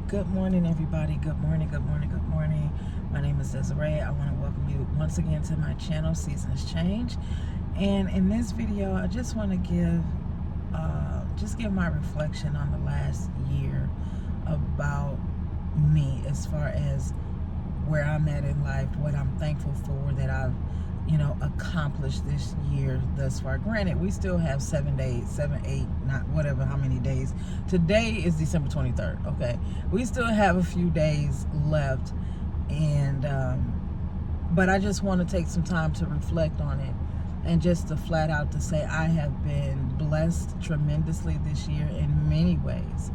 Good morning, everybody. Good morning, good morning, good morning. My name is Desiree. I want to welcome you once again to my channel, Seasons Change. And in this video, I just want to give my reflection on the last year about me, as far as where I'm at in life, what I'm thankful for that I've accomplished this year thus far. Granted, we still have 7 days, 7, 8, not whatever, how many days. Today is December 23rd, okay? We still have a few days left, and but I just want to take some time to reflect on it, and just to flat out to say I have been blessed tremendously this year in many ways.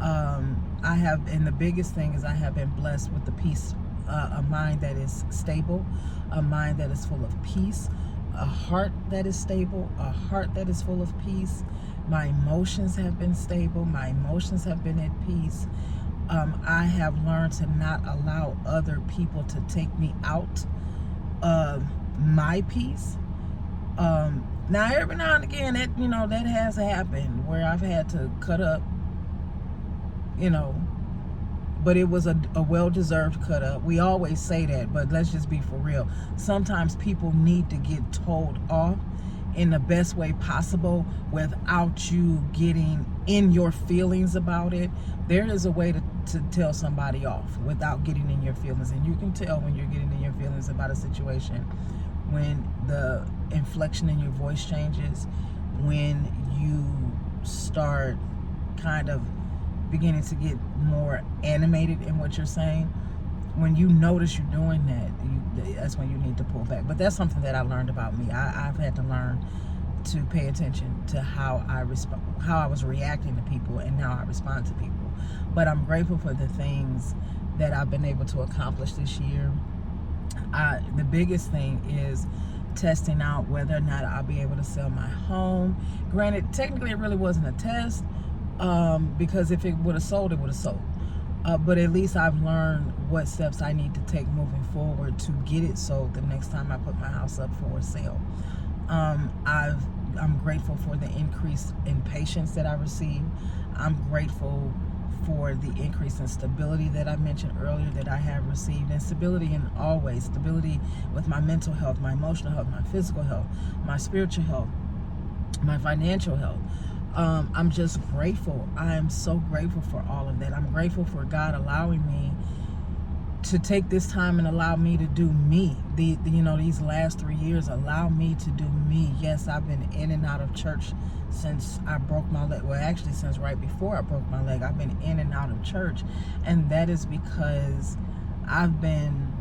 And the biggest thing is I have been blessed with the peace, a mind that is stable, a mind that is full of peace, a heart that is stable, a heart that is full of peace. My emotions have been stable. My emotions have been at peace. I have learned to not allow other people to take me out of my peace. Now, every now and again, that has happened where I've had to cut up, but it was a well-deserved cut up. We always say that, but let's just be for real. Sometimes people need to get told off in the best way possible without you getting in your feelings about it. There is a way to tell somebody off without getting in your feelings, and you can tell when you're getting in your feelings about a situation when the inflection in your voice changes, when you start kind of beginning to get more animated in what you're saying. When you notice you're doing that, that's when you need to pull back. But that's something that I learned about me. I've had to learn to pay attention to how I was reacting to people and how I respond to people. But I'm grateful for the things that I've been able to accomplish this year. The biggest thing is testing out whether or not I'll be able to sell my home. Granted, technically it really wasn't a test, because if it would have sold, it would have sold. But at least I've learned what steps I need to take moving forward to get it sold the next time I put my house up for sale. I'm grateful for the increase in patience that I received. I'm grateful for the increase in stability that I mentioned earlier that I have received, and stability in all ways. Stability with my mental health, my emotional health, my physical health, my spiritual health, my financial health. I'm just grateful. I am so grateful for all of that. I'm grateful for God allowing me to take this time and allow me to do me. These last 3 years allow me to do me. Yes, I've been in and out of church since I broke my leg. Well, actually, since right before I broke my leg, I've been in and out of church. And that is because I've been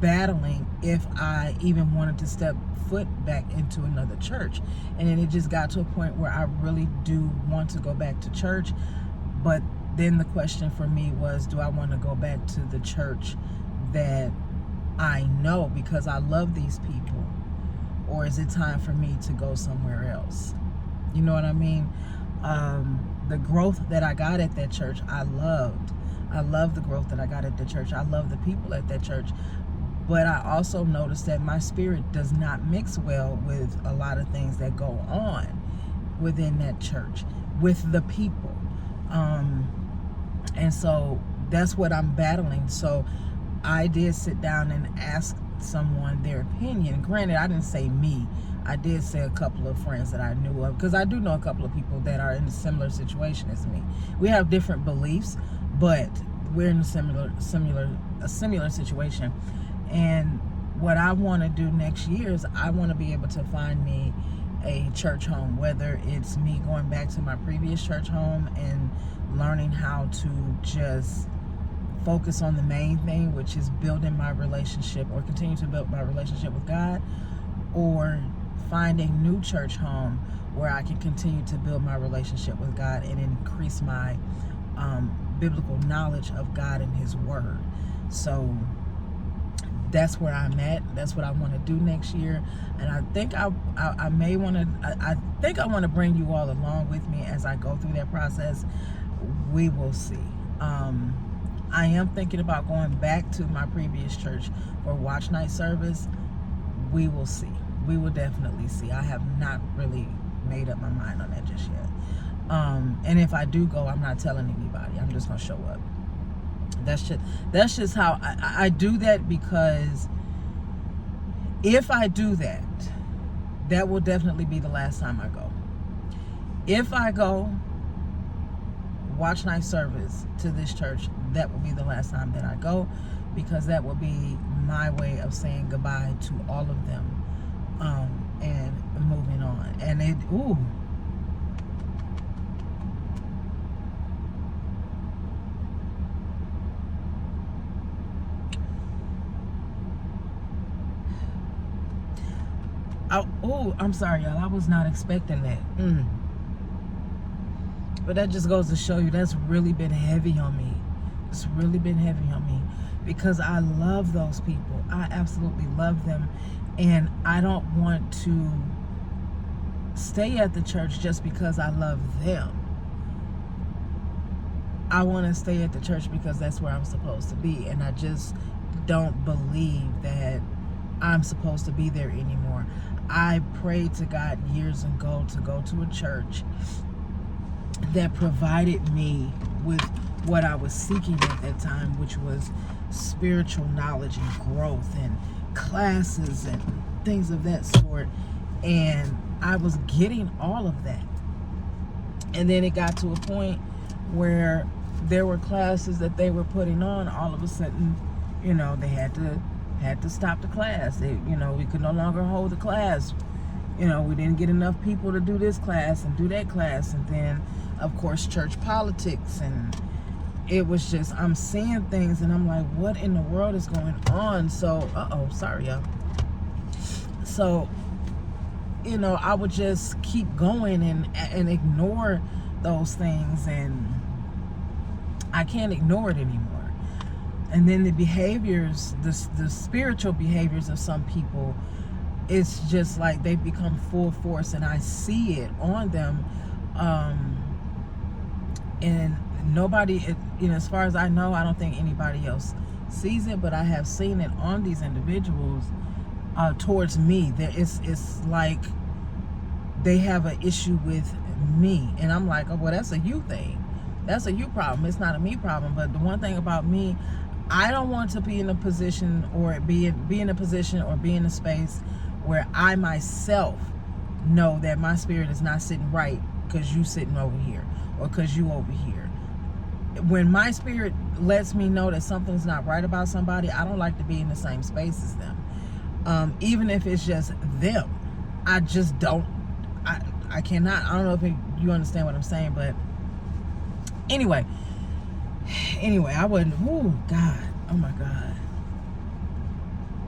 battling if I even wanted to step foot back into another church. And then it just got to a point where I really do want to go back to church. But then the question for me was, do I want to go back to the church that I know because I love these people? Or is it time for me to go somewhere else? You know what I mean? The growth that I got at that church, I loved. I love the growth that I got at the church. I love the people at that church. But I also noticed that my spirit does not mix well with a lot of things that go on within that church, with the people. And so that's what I'm battling. So I did sit down and ask someone their opinion. Granted, I didn't say me. I did say a couple of friends that I knew of, because I do know a couple of people that are in a similar situation as me. We have different beliefs, but we're in a similar situation. And what I want to do next year is I want to be able to find me a church home, whether it's me going back to my previous church home and learning how to just focus on the main thing, which is building my relationship, or continue to build my relationship with God, or find a new church home where I can continue to build my relationship with God and increase my biblical knowledge of God and His Word. So that's where I'm at. That's what I want to do next year, and I think I want to bring you all along with me as I go through that process. We will see. I am thinking about going back to my previous church for watch night service. We will see. We will definitely see. I have not really made up my mind on that just yet. And if I do go, I'm not telling anybody. I'm just gonna show up. That's just how I do that, because if I do that, that will definitely be the last time I go. If I go watch night service to this church, that will be the last time that I go, because that will be my way of saying goodbye to all of them, and moving on. And I'm sorry, y'all. I was not expecting that. But that just goes to show you, that's really been heavy on me. It's really been heavy on me, because I love those people. I absolutely love them. And I don't want to stay at the church just because I love them. I want to stay at the church because that's where I'm supposed to be. And I just don't believe that I'm supposed to be there anymore. I prayed to God years ago to go to a church that provided me with what I was seeking at that time, which was spiritual knowledge and growth and classes and things of that sort. And I was getting all of that. And then it got to a point where there were classes that they were putting on. All of a sudden, they had to stop the class. We could no longer hold the class. We didn't get enough people to do this class and do that class. And then, of course, church politics. And it was just, I'm seeing things and I'm like, what in the world is going on? So, sorry, y'all. So, I would just keep going and ignore those things. And I can't ignore it anymore. And then the behaviors, the spiritual behaviors of some people, it's just like they've become full force, and I see it on them. And nobody, as far as I know, I don't think anybody else sees it, but I have seen it on these individuals towards me. That it's like they have an issue with me, and I'm like, oh well, that's a you thing. That's a you problem. It's not a me problem. But the one thing about me, I don't want to be in a position or be in a position or be in a space where I myself know that my spirit is not sitting right because you sitting over here or because you over here. When my spirit lets me know that something's not right about somebody, I don't like to be in the same space as them. Even if it's just them. I just don't. I cannot. I don't know if you understand what I'm saying, but anyway, I wouldn't. Oh God. Oh my God.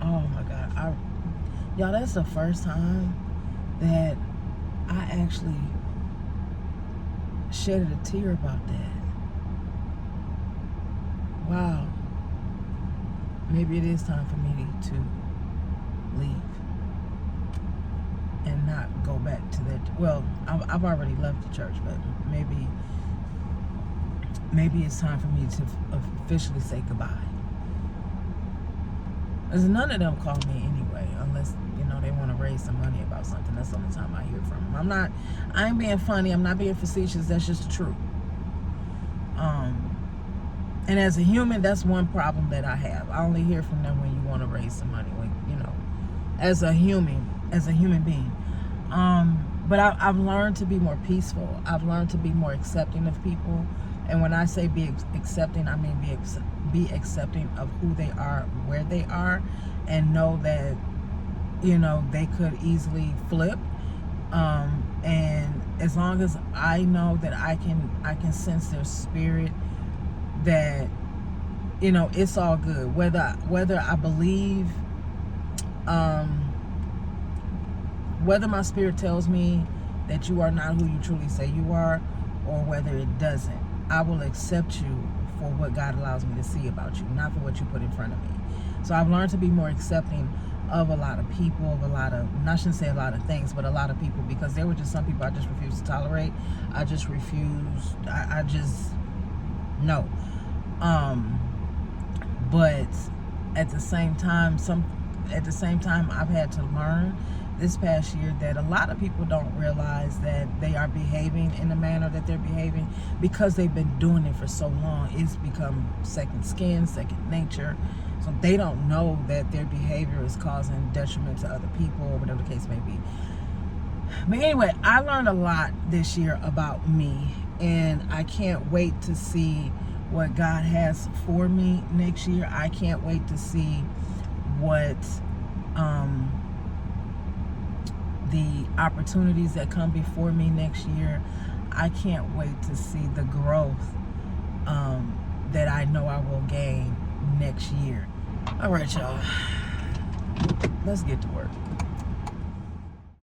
Oh my God. Y'all, that's the first time that I actually shedded a tear about that. Wow. Maybe it is time for me to leave and not go back to that. Well, I've already left the church, but maybe it's time for me to officially say goodbye. Because none of them call me anyway, unless, they want to raise some money about something. That's the only time I hear from them. I ain't being funny. I'm not being facetious. That's just the truth. And as a human, that's one problem that I have. I only hear from them when you want to raise some money, as a human being. But I've learned to be more peaceful. I've learned to be more accepting of people. And when I say be accepting, I mean be accepting of who they are, where they are, and know that, they could easily flip. And as long as I know that I can sense their spirit, that, it's all good. Whether I believe, whether my spirit tells me that you are not who you truly say you are, or whether it doesn't, I will accept you for what God allows me to see about you, not for what you put in front of me. So I've learned to be more accepting of a lot of people, I shouldn't say a lot of things, but a lot of people, because there were just some people I just refused to tolerate. I just refused. I just, no. But at the same time, I've had to learn this past year that a lot of people don't realize that they are behaving in the manner that they're behaving because they've been doing it for so long. It's become second skin, second nature. So they don't know that their behavior is causing detriment to other people or whatever the case may be. But anyway, I learned a lot this year about me, and I can't wait to see what God has for me next year. I can't wait to see what the opportunities that come before me next year. I can't wait to see the growth that I know I will gain next year. All right, y'all. Let's get to work.